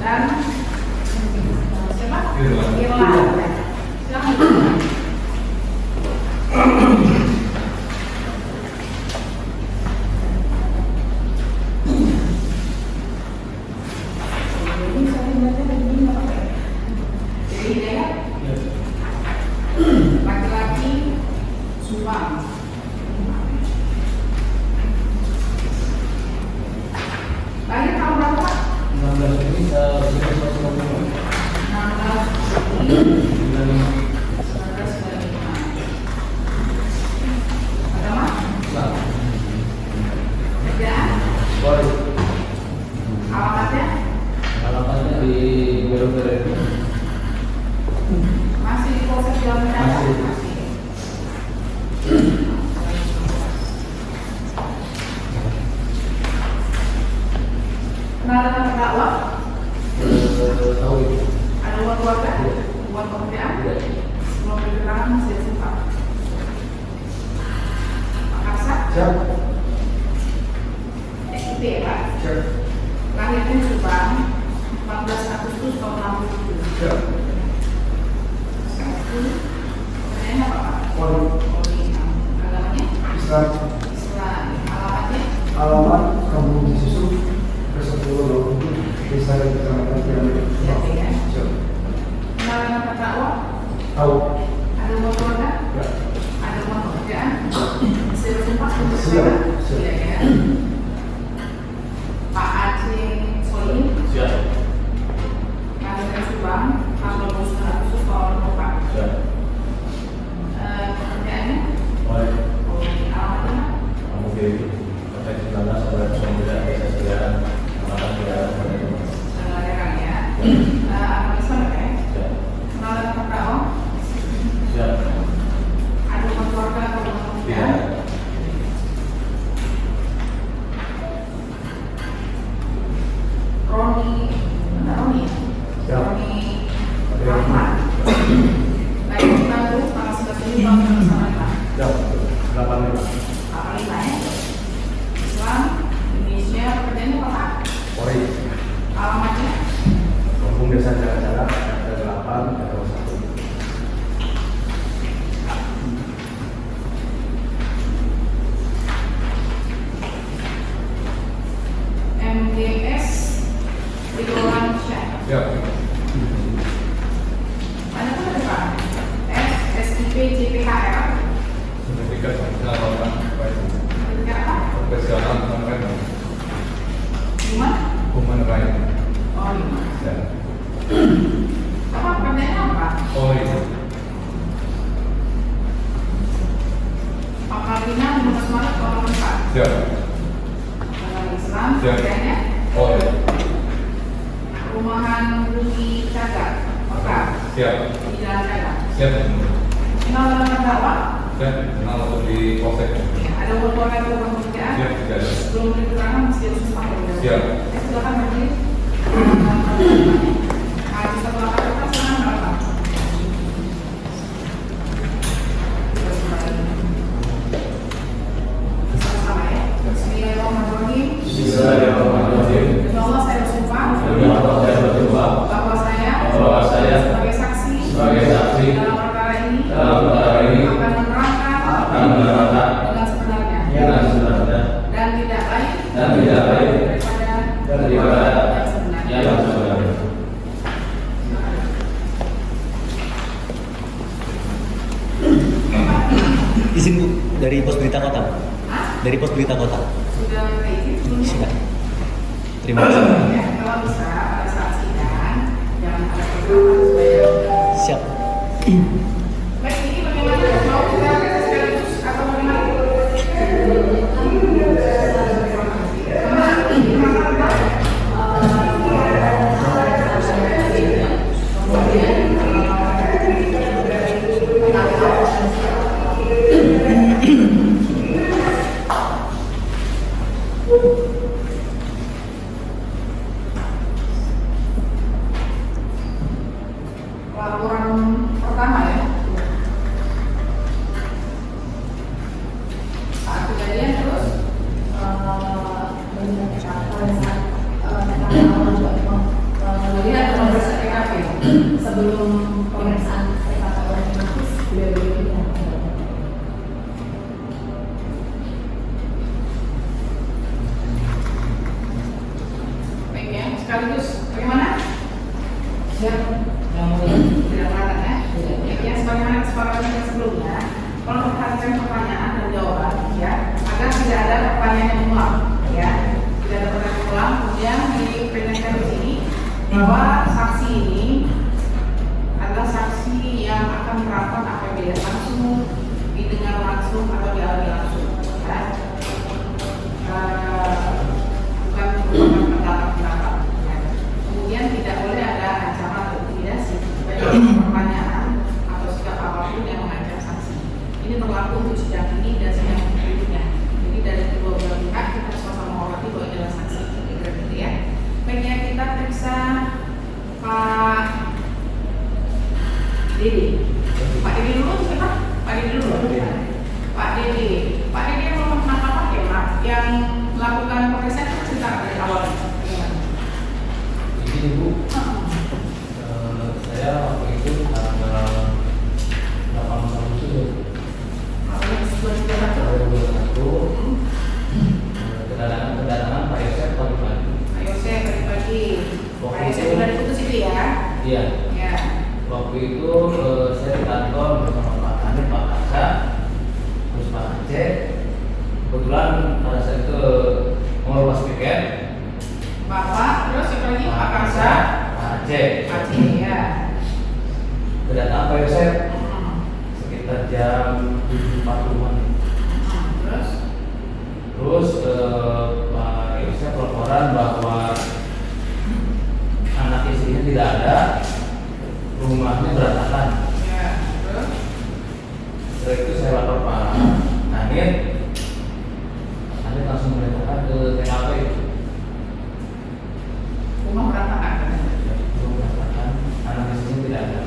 dan siapa? Irwan. Silakan. Laki-laki Subang. Lahir tahun berapa? 16 Juni 1995. Agama? Islam. Kerjaan? Polri. Alamatnya? Alamatnya di Belok. Masih di Polsek Jalan Raya? Masih. Kenal dengan terdakwa? Tahu itu. Ada uang keluarga? Iya. Uang pekerjaan? Iya. Sebelum keterangan masih sempat. Pak Karsa? Siap. SIP ya Pak? Siap. Lahirnya Subang 14 Agustus tahun 67. Siap. Kerjanya apa Pak? Polri. Agamanya? Islam. Islam. Alamatnya? Alamat Kampung Cisusu, Kesepuluh Desa Kecamatan Piramid. Siap ya. Siap. Kenal dengan terdakwa? Tahu. Ada uang keluarga? Ya. Ada uang pekerjaan? Masih sempat untuk Siap. sekarang? Siap. Iya ya. Pak Aceh Solim, Siap. lahirnya Subang 14 Agustus tahun 2004. Siap. Pekerjaannya? Polri. Alamatnya? Kamu Dewi. Sampai 19 sampai 19 Desa Sejaran. Kecamatan Piramid. Daerah ya. Agama Islam ya? Siap. Kenal dengan terdakwa? Siap. Ada uang keluarga atau uang Tidak. pekerjaan? Roni, mana Roni ya? Siap. Roni Rahman. Lahir tanggal 11 Juni tahun 1995. Siap. 85. 85 ya. Islam, Indonesia, pekerjaannya apa Pak? Polri. Alamatnya? Kampung Desa Jalan-Jalan, ada 8, ada 1. MGS Ridwan Syah. Siap. Ada apa tadi Pak? SIP JPHR. Sertifikat Penyelamatan Sertifikat apa? Profesional Human? Human Rights. Oh, lima. Ya. Apa pekerjaannya apa? Polri. Pangkal Pinang 15 Maret tahun 2004. Siap. Islam, Siap. pekerjaannya? Polri. Rumahan Bumi Cagat, Mekah, Siap. di Jalan Cagat. Siap. Kenal dengan terdakwa? Siap. Kenal untuk di Polsek. Ada uang keluarga atau uang pekerjaan? Siap. Tidak ada. Sebelum memberi keterangan mesti harus sempat ya. Siap. Silakan berdiri. Maju satu langkah ke depan, silakan berapa? Sama-sama ya. Bismillahirrahmanirrahim. Bismillahirrahmanirrahim. Demi Allah saya bersumpah Demi Allah saya bersumpah bahwa bahwa saya sebagai saksi dalam perkara ini akan menerangkan dengan sebenarnya dan tidak lain daripada yang sebenarnya. Izin Bu, dari Pos Berita Kota. Dari Pos Berita Kota. Sudah izin? Sudah. Terima kasih. Ya, kalau bisa pada saat sidang jangan ada perbuatan supaya Siap. baik, ini bagaimana mau kita sekaligus atau bagaimana? Laporan pertama ya. Saat kejadian terus sebelum pemeriksaan privata oleh Inavis beliau tidak. baik ya, sekaligus bagaimana? Siap, yang mulia. Tidak kelihatan ya? Tidak. Baik ya, sebagaimana kesepakatan kita sebelumnya, kalau memperhatikan pertanyaan dan jawaban ya, agar tidak ada pertanyaan yang mengulang ya, tidak ada pertanyaan yang mengulang. Kemudian diperingatkan di sini bahwa saksi ini adalah saksi yang akan menerapkan APBD langsung, didengar langsung atau dialami langsung ya. Bukan merupakan pendapat ya. Kemudian tidak boleh ada ancaman atau intimidasi baik pertanyaan atau sikap apapun yang mengancam saksi. Ini berlaku untuk sidang ini dan sidang berikutnya. Jadi dari kedua belah pihak kita sama-sama menghormati bahwa ini adalah saksi gitu ya. Baiknya kita periksa Pak Dede. Pak Dede dulu siapa? Pak Dede dulu. Pak Dede. Pak Dede yang melakukan apa ya Pak? Yang melakukan pemeriksaan itu cerita dari awal. Ini Bu, saya waktu itu tanggal 8 Agustus kedatangan Pak Yosef pagi-pagi. Pak Yosef pagi-pagi. Pak Yosef sudah diputus itu ya? Iya. Ya. Waktu itu saya di kantor bersama Pak Hanif, Pak Kasa, terus Pak Aceh. Kebetulan pada saat itu melepas piket. Bapak, terus siapa lagi? Pak Karsa, Pak Aceh. Aceh ya. Kedatangan Pak Yosef sekitar jam 7.40-an. Terus Pak Yosef laporan bahwa anak istrinya tidak ada, rumahnya berantakan. Ya, terus Setelah itu saya lapor Pak Hanif. Hanif langsung memerintahkan ke TKP. rumah berantakan katanya. Rumah berantakan, anak istrinya tidak ada.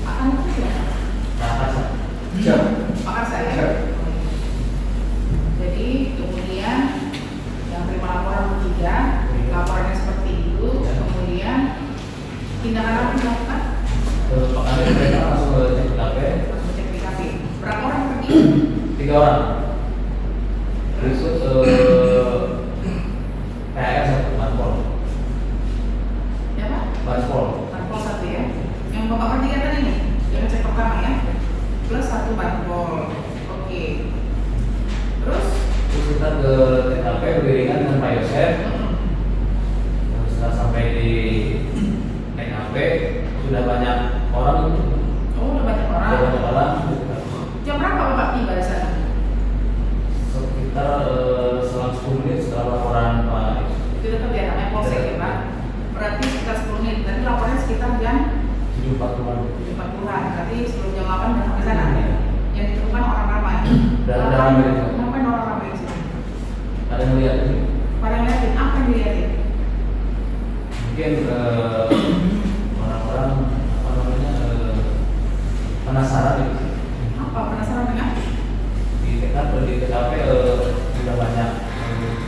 Akan itu siapa? Pak Kasa. Pak Karsa ya. Jadi kemudian yang terima laporan bertiga, laporannya seperti itu, kemudian tindakan apa yang dilakukan? Pak Hanif mereka langsung ke TKP. Langsung cek TKP. Berapa orang pergi? 3 orang. Berikut PR 1 Banpol. Siapa? Banpol. Banpol 1 ya. Yang Bapak pertiga tadi nih, yang cek pertama ya. Plus 1 Banpol. Oke. Terus? Terus kita ke TKP beriringan dengan Pak Yosef. Setelah sampai di TKP sudah banyak orang itu. Oh, udah banyak orang. Sudah banyak orang. Jam berapa Bapak tiba di sana? Sekitar selang 10 menit setelah laporan Pak Yosef. Itu tetap ya namanya polsek ya Pak. Berarti sekitar 10 menit. Tadi laporannya sekitar jam 7.40-an. 7.40-an. Berarti sebelum jam 8 udah sampai sana. Yang ditemukan orang ramai. Dan ada ramai di sana. Ngapain orang ramai di sini? Ada yang melihat ini? Pada ngeliatin apa yang dilihatin? Mungkin orang-orang apa namanya penasaran gitu. Apa penasaran dengan? Di TKP sudah banyak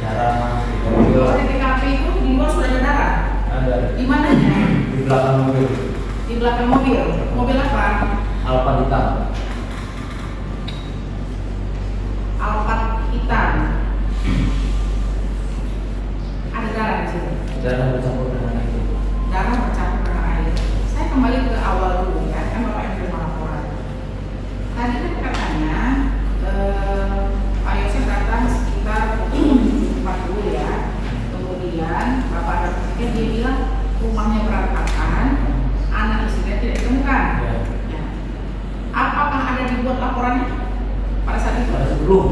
jarang Kalau di TKP itu di luar sudah ada darah. ada Di mananya? di belakang mobil Di belakang mobil. Mobil apa? Alfa hitam. Alphard hitam. Ada darah di situ. Darah bercampur dengan air. Darah bercampur dengan air. Saya kembali ke awal dulu ya, kan Bapak yang terima laporan. Tadi kan katanya Pak Yosef datang sekitar pukul 7.40 ya. Kemudian Bapak ada pikir dia bilang rumahnya berantakan, anak istrinya tidak ditemukan. Ya. Ya. Apakah ada dibuat laporannya pada saat itu? Belum.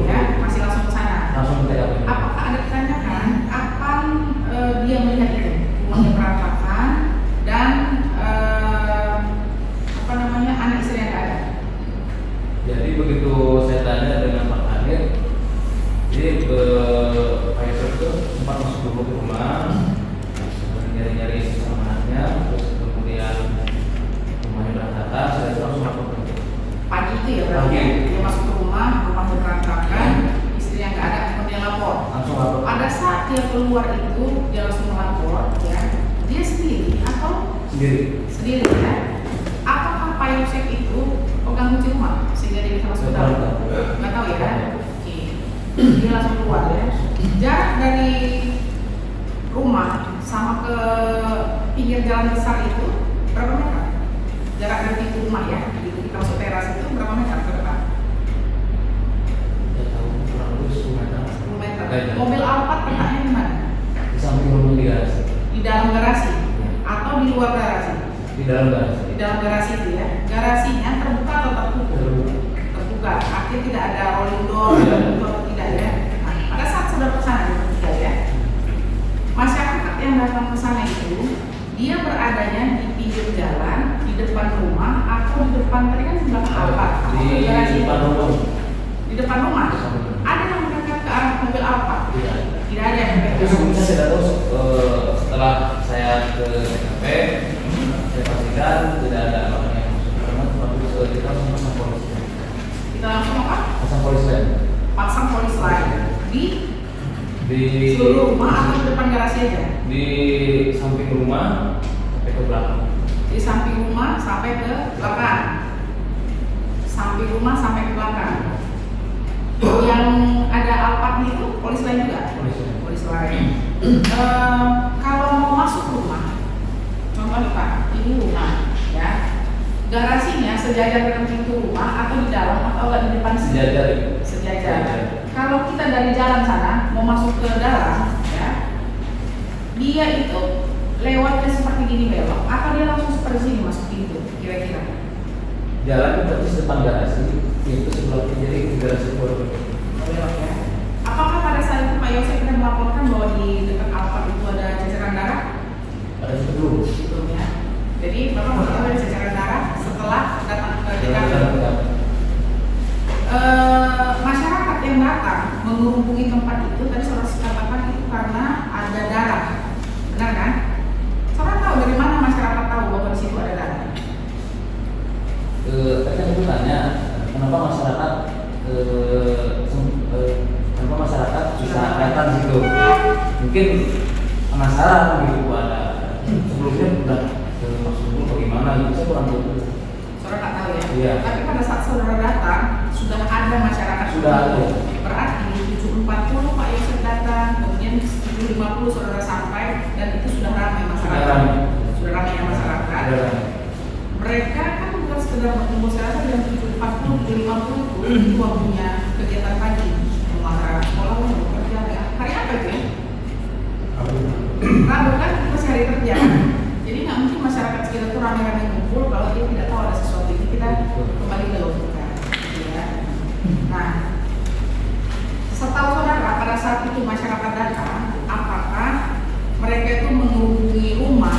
Ya, masih langsung ke sana. Langsung ke TKP. Apakah ada ditanyakan kapan dia melihat itu rumahnya berantakan dan apa namanya anak istri yang ada? Jadi begitu saya tanya dengan Pak Hanif, jadi Pak Yosef itu sempat masuk dulu ke rumah, nyari-nyari sesama anaknya, terus kemudian rumahnya berantakan, saya itu langsung lapor ke Pagi itu ya berarti ya? Pagi. Dia masuk ke rumah berantakan, istri yang nggak ada, kemudian lapor. langsung lapor. Pada saat dia keluar itu dia langsung melapor, ya. Dia sendiri atau Sendiri. sendiri ya. Apakah Pak Yosef itu pegang kunci rumah sehingga dia bisa masuk ke dalam? Nggak tahu ya. Oke. Dia langsung keluar ya. Jarak dari rumah sama ke pinggir jalan besar itu berapa meter? Jarak dari pintu rumah ya, begitu kita masuk teras itu berapa meter ke depan? Tidak tahu, kurang lebih 10 meter. 10 meter. Kayaknya. Mobil Alphard letaknya di mana? Di samping rumah dia, Di dalam garasi atau di luar garasi? di dalam garasi. Di dalam garasi itu ya. Garasinya terbuka atau tertutup? Terbuka. Terbuka. Artinya tidak ada rolling door Tidak. atau tidak ya. Nah, pada saat saudara kesana juga ya, masyarakat yang datang ke sana itu dia beradanya di pinggir jalan, di depan rumah atau di depan tadi kan sebelah Alphard atau Di garasi depan rumah. di depan rumah. Ada yang mendekat ke arah mobil Alphard? Tidak. Tidak ada yang mendekat. Tapi sebelumnya saya tahu setelah saya ke TKP, saya pastikan tidak ada orang yang masuk ke rumah, tapi kita langsung pasang polis. Kita langsung apa? Pasang polis lain Pasang polis lain di di seluruh rumah atau di depan garasi aja? di samping rumah sampai ke belakang. Di samping rumah sampai ke belakang. Samping rumah sampai ke belakang. Yang ada Alphard itu polis lain juga? Polis lain. Polis lain. Kalau mau masuk rumah, contohnya Pak, ini rumah, ya. Garasinya sejajar dengan pintu rumah atau di dalam atau di depan sini? Sejajar. Sejajar. Kalau kita dari jalan sana mau masuk ke dalam, ya, dia itu lewatnya seperti gini belok, atau dia langsung seperti sini masuk pintu, kira-kira? Jalan persis depan garasi, itu sebelah kiri garasi keluarga. Belok ya. Apakah pada saat itu Pak Yosef kita melaporkan bahwa di dekat Alphard itu ada ceceran darah? Ada sebelum. Belum ya. Jadi Bapak mengetahui ada ceceran darah setelah datang ke TKP. Masyarakat yang datang menghubungi tempat itu tadi saudara katakan itu karena ada darah, benar kan? Saudara tahu dari mana masyarakat tahu bahwa di situ ada darah? Tadi kan itu tanya kenapa masyarakat bisa datang di situ? Mungkin penasaran gitu ada sebelumnya udah maksud dulu bagaimana gitu, saya kurang tahu. Saudara nggak tahu ya? Iya. Tapi pada saat saudara datang sudah ada masyarakat. Sudah ada. Berarti 7.40 Pak Yosef datang, kemudian 7.50 saudara sampai dan itu sudah ramai masyarakat. Sudah ramai. Sudah ramai ya masyarakat. Ada Mereka kan bukan sekedar berkumpul secara jam 7.40, 7.50 itu waktunya kegiatan pagi. Masyarakat sekolah mau bekerja ya. Hari apa itu ya? Rabu kan itu masih hari kerja. Jadi nggak mungkin masyarakat sekitar itu ramai-ramai ngumpul kalau dia tidak tahu ada sesuatu itu kita kembali ke logika. Ya. Nah, setahu saudara pada saat itu masyarakat datang, apakah mereka itu menghubungi rumah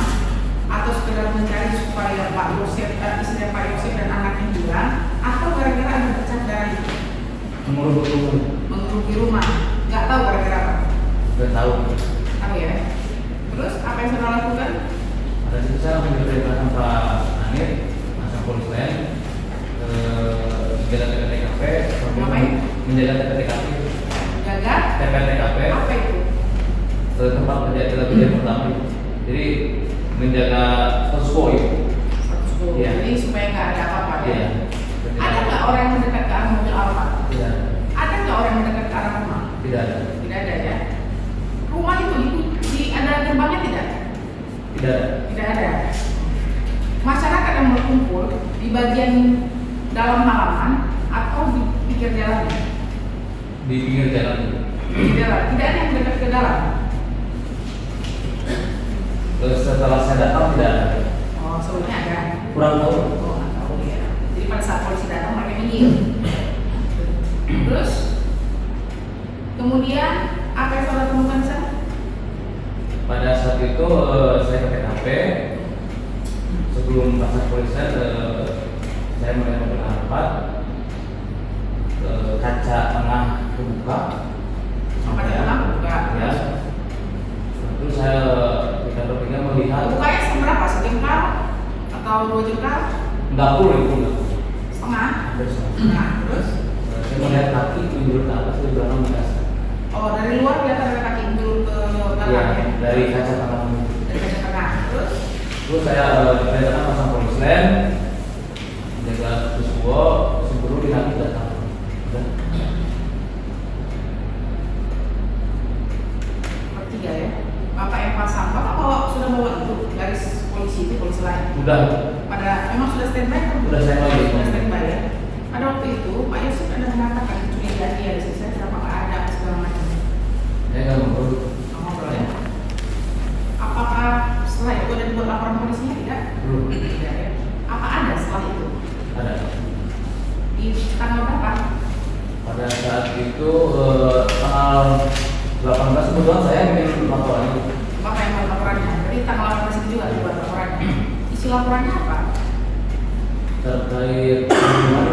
atau sekedar mencari supaya Pak Yosef, istri Pak Yosef dan anaknya hilang, atau gara-gara ada bercak darah itu? Menghubungi rumah, nggak tahu gara-gara apa? Nggak tahu. Tahu ya. Terus apa yang saudara lakukan? Ada sih saya menceritakan Pak Anir, masa polis lain menjaga TKP, Ngapain? menjaga TKP, Jaga TKP, apa itu? tempat kerja pertama. Jadi menjaga status quo itu. Status quo. Iya. Jadi supaya nggak ada apa-apa ya. Iya. Ada nggak orang yang mendekat ke arah mobil Alphard? Tidak. Ada nggak orang yang mendekat ke arah rumah? Tidak ada. Tidak ada ya. Rumah itu ada gerbangnya tidak? Tidak ada. Tidak ada. Masyarakat yang berkumpul di bagian dalam halaman atau di pinggir jalan? Di pinggir jalan. Di jalan. Tidak ada yang mendekat ke dalam. Setelah saya datang tidak ada. Oh, sebelumnya ada. Kurang tahu. Oh, nggak tahu ya. Jadi pada saat polisi datang mereka minggir. Terus kemudian apa yang saudara temukan di sana? Pada saat itu saya ke TKP. Sebelum pasang polisian saya melihat mobil Alphard, kaca tengah terbuka. Kaca tengah terbuka. Ya. Terus saya kita bertiga melihat Bukanya seberapa? Sejengkal atau 2 jengkal? enggak full itu enggak. Setengah? Hampir setengah. Nah, terus? Saya melihat kaki menjulur ke atas di belakang mengasah. Oh, dari luar kelihatan ada kaki menjulur ke dalam Iya, ya? dari kaca tengah. Dari kaca tengah. Terus? Terus saya diperintahkan pasang polis lain, menjaga Kuswo sebelum dinamik datang. Udah. Bertiga ya. Bapak yang pasang, Bapak sudah bawa itu garis polisi itu polisi lain. Udah. Memang sudah standby kan? Sudah standby. Sudah standby ya. Pada waktu itu Pak Yusuf ada mengatakan curigaan dia di sini, kenapa nggak ada segala macam. Saya nggak ngobrol. Ngobrol ya. Apakah setelah itu ada dibuat laporan polisinya tidak? Belum. Tidak ya. Apa ada setelah itu? Ada. Di tanggal berapa? Pada saat itu tanggal 18 kebetulan saya bikin laporan itu. Bapak yang buat laporannya. Jadi tanggal 18 itu juga dibuat laporannya. Isi laporannya apa? Terkait pembunuhan.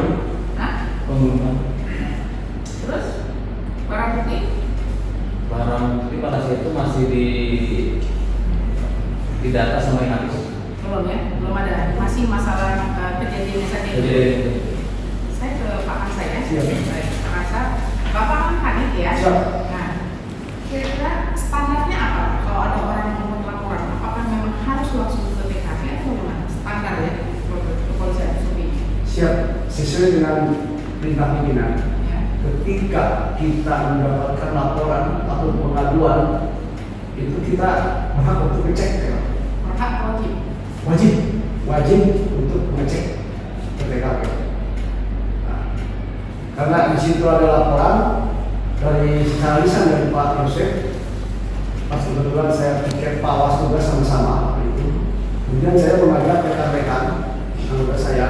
Hah? Pembunuhan. Terus barang bukti? Barang bukti pada saat itu masih di data sama Inavis. Belum ya, belum ada. Masih masalah kejadiannya saja. Jadi Saya ke Pak Ansa ya. Siap. Baik, Pak Ansa. Bapak kan Hanif ya. Siap. Nah, kira-kira standarnya apa kalau ada orang yang membuat laporan? Apakah memang harus langsung ke TKP atau gimana? Standar ya, kepolisian SOP. Siap, sesuai dengan perintah pimpinan. Ya. Ketika kita mendapatkan laporan atau pengaduan, itu kita berhak untuk ngecek. Berhak wajib. Wajib untuk ngecek ke TKP. Nah, karena di situ ada laporan dari secara lisan dari Pak Yosef. Pas kebetulan saya pikir Pak Was juga sama-sama itu. Kemudian saya mengajak rekan-rekan anggota saya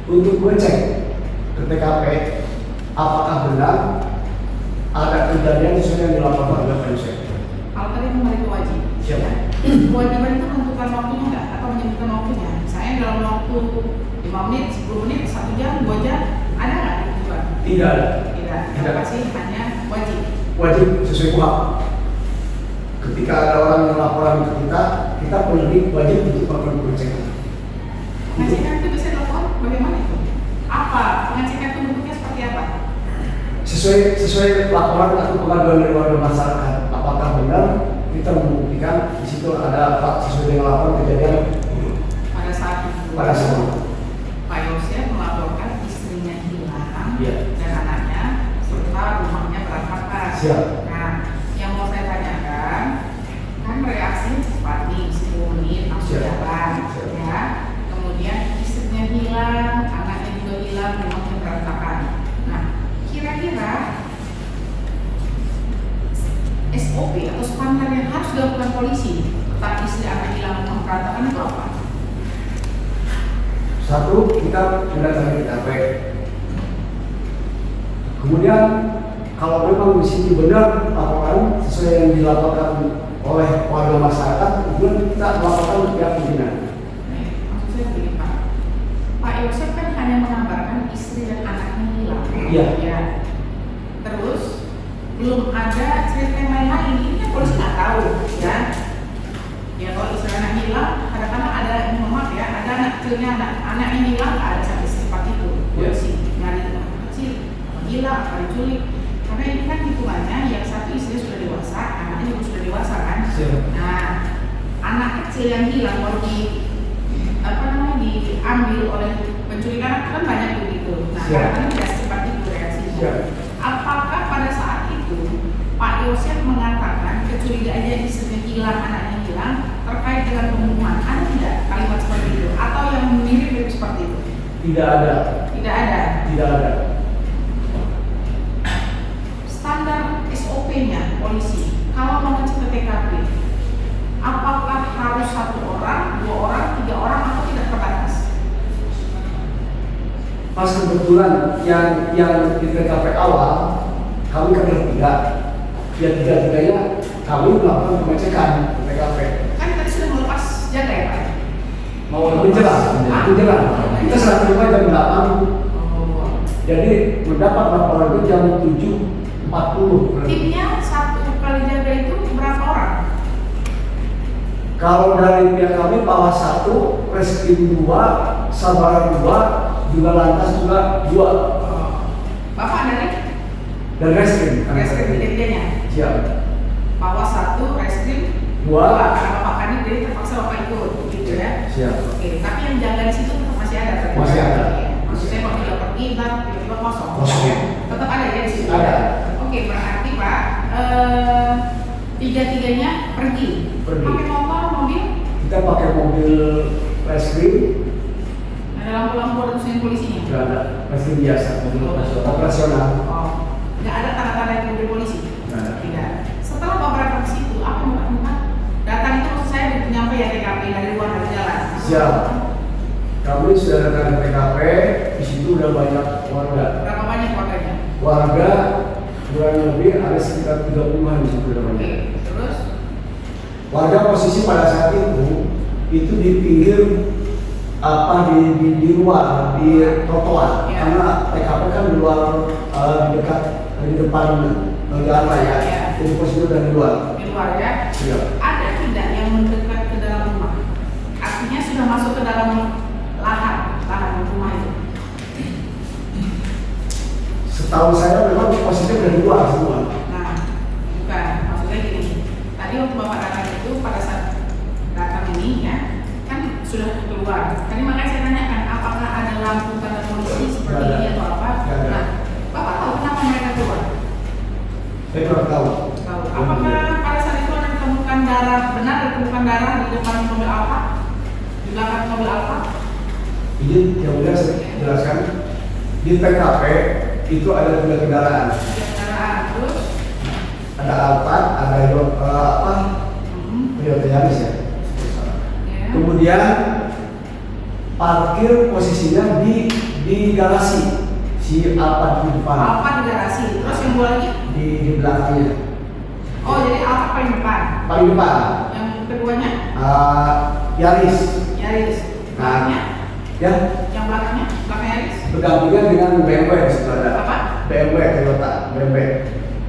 untuk ngecek ke TKP apakah benar ada kejadian sesuai yang dilaporkan oleh Pak Yosef. Kalau tadi kembali ke wajib. Siap. Ya. Kewajiban itu menentukan waktunya enggak atau menyebutkan waktunya? Saya dalam waktu 5 menit, 10 menit, 1 jam, 2 jam, ada nggak ketentuan? Tidak ada. Tidak. Tidak. Pasti hanya wajib. Wajib sesuai KUHP. Ketika ada orang yang laporan ke kita penyelidik wajib untuk melakukan pengecekan. Pengecekan itu bisa dilakukan bagaimana itu? Apa? Pengecekan itu bentuknya seperti apa? Sesuai laporan atau pengaduan dari warga masyarakat, apakah benar kita membuktikan di situ ada Pak sesuai dengan laporan kejadian Pada saat itu, pada saat itu. Pak Yosef melaporkan istrinya hilang Iya. dan anaknya serta rumahnya berantakan. Siap. Nah, yang mau saya tanyakan, kan reaksinya cepat nih, 10 menit langsung Siap. jalan, Siap. ya. Kemudian istrinya hilang, anaknya juga hilang, rumahnya berantakan. Nah, kira-kira SOP atau standar yang harus dilakukan polisi tentang istri anak hilang rumah berantakan itu apa? Satu, kita mendatangi TKP. Kemudian kalau memang di situ benar laporan sesuai yang dilaporkan oleh warga masyarakat, kemudian kita melaporkan ke pihak pimpinan. Maksud saya begini Pak, Pak Yosef kan hanya mengabarkan istri dan anaknya hilang. Iya. Ya. Terus belum ada cerita yang lain-lain. Ini kan polisi nggak tahu, ya. Ya kalau istri anak hilang, kadang-kadang ada, maaf ya, ada anak kecilnya, anaknya hilang, nggak ada sampai secepat itu. Polisi nyari anak kecil, apa hilang, apa diculik. Karena ini kan hitungannya, yang satu istrinya sudah dewasa, anaknya juga sudah dewasa kan. Siap. Nah, anak kecil yang hilang baru diambil oleh penculikan anak kan banyak begitu. Nah, Siap. kadang-kadang tidak secepat itu reaksinya. Siap. Apakah pada saat itu Pak Yosef mengatakan kecurigaannya istrinya hilang, anaknya hilang terkait dengan pembunuhan? Ada tidak kalimat seperti itu? Atau yang mirip-mirip seperti itu? Tidak ada. Tidak ada. Tidak ada. Standar SOP-nya polisi kalau mau ngecek ke TKP, apakah harus 1 orang, 2 orang, 3 orang atau tidak terbatas? Pas kebetulan yang di TKP awal kami kan bertiga, ya tiga-tiganya kami melakukan pengecekan di TKP. Kan tadi sudah melepas jaga ya Pak? mau Menjelang. Kita serah terima jam 8. Oh. Jadi mendapat laporan itu jam 7.40. Timnya 1 kali jaga itu berapa orang? Kalau dari pihak kami Pawas 1, Reskrim 2, Sabaran 2, juga Lantas juga 2. Bapak dari Dan Reskrim. reskrim tiga-tiganya. Siap. Bawa 1 reskrim 2. karena Bapak Kanit jadi terpaksa bapak ikut, gitu ya. Siap. Oke, tapi yang jaga di situ tetap masih ada. Tadi. Masih ada. Iya. Maksud saya kalau tidak pergi, ntar tiba-tiba kosong. Kosong. Ya? Tetap ada ya di situ. Ada. Oke, berarti Pak, tiga-tiganya pergi. Pergi. Pakai motor, mobil, Kita pakai mobil reskrim, ada lampu-lampu ada tulisan polisinya. nggak ada reskrim biasa, mobil operasional. Oh, nggak ada tanda-tanda itu mobil polisi. Nggak ada. Tidak. Setelah Bapak berangkat ke situ, apa yang Bapak lakukan? Datang itu maksud saya nyampe ya TKP dari luar dari jalan. Siap. Kami sudah datang ke TKP, di situ udah banyak warga. Berapa banyak warganya? Warga kurang lebih ada sekitar 30-an di situ udah Oke, banyak. terus Warga posisi pada saat itu di pinggir di luar di trotoar Ya. karena TKP kan di luar di dekat di depan jalan raya. Ya. Jadi posisi udah di luar. di luar ya. Iya. Ada tidak yang mendekat ke dalam rumah? Artinya sudah masuk ke dalam lahan rumah itu. Setahu saya memang posisinya udah di luar semua. Nah, bukan. Maksudnya gini. Tadi waktu Bapak datang itu pada saat datang ini ya, kan sudah keluar. Tadi makanya saya tanyakan apakah ada lampu tanda polisi seperti Nggak ada. ini atau apa? Nggak ada. Nah, Bapak tahu kenapa mereka keluar? Saya kurang tahu. Tahu. Apakah pada saat itu ada ditemukan darah, benar ditemukan darah di depan mobil Alfa? Di belakang mobil Alfa? Ini yang udah saya jelaskan di TKP itu ada 3 kendaraan. Ada kendaraan terus? Ada Alphard, ada Toyota Yaris ya. Ya. Kemudian parkir posisinya di garasi si Alphard di depan, Alfa di garasi. Terus yang dua lagi? di belakangnya Oh, jadi Alfa paling depan. paling depan Yang keduanya? Yaris. Yaris. Belakangnya? Ya, Yang belakangnya? Belakang Yaris? berdampingan dengan BMW di situ ada. Apa? BMW Toyota BMW.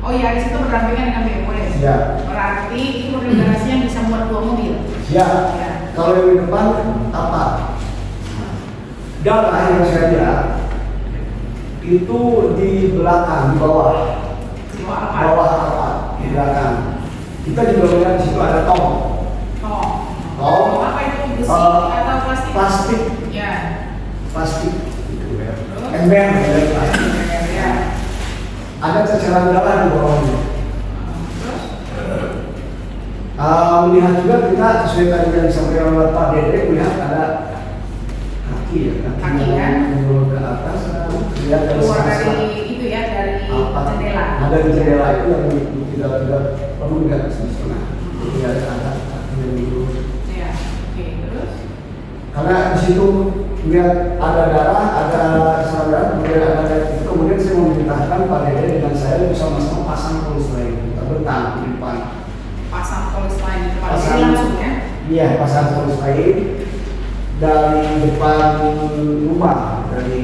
Oh, Yaris itu berdampingan dengan BMW. Ya, Berarti itu mobil garasi yang bisa muat 2 mobil. ya. Ya. Kalau yang di depan apa? Darah yang saya lihat itu di belakang, di bawah. Di bawah apa? Bawah apa? Di belakang. Kita juga melihat di situ ada tong. Tong. Tong. Apa itu? Besi Eh, atau plastik? Plastik, Ya. plastik. Gitu ya. Terus? Ember dari plastik. Ya. Ada ceceran darah di bawahnya. Terus? Melihat juga kita sesuai tadi yang disampaikan oleh Pak Dede, melihat ada kaki ya, Kaki, kan? menurut ke atas, lihat dari Keluar sana. dari itu ya, dari jendela. Ada di jendela itu yang tidak perlu lihat di sana. Jadi ada kaki yang dulu. Ya. Oke, terus? Karena di situ lihat ada darah, ada saudara, kemudian ada itu, kemudian saya memerintahkan Pak Dede dengan saya bersama-sama pasang polis lain, kita bentang di depan. Pasang polis lain di depan. Pasang. Jadi langsung ya? Iya, pasang polis lain dari depan rumah, jadi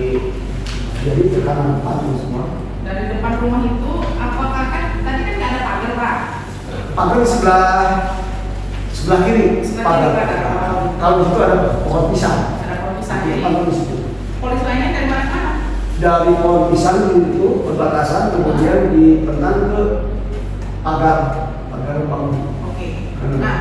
ke kanan depan semua. Dari depan rumah itu, apakah kan tadi kan nggak ada pagar Pak? Pagar di sebelah kiri. Sebelah kiri pagar. ada. Kalau di situ ada pohon pisang. Ada pohon pisang. Di Jadi pagar di situ. polis lainnya dari mana? Dari pohon pisang itu perbatasan, kemudian ditendang ke pagar bangun. Oke. Kanan. Nah,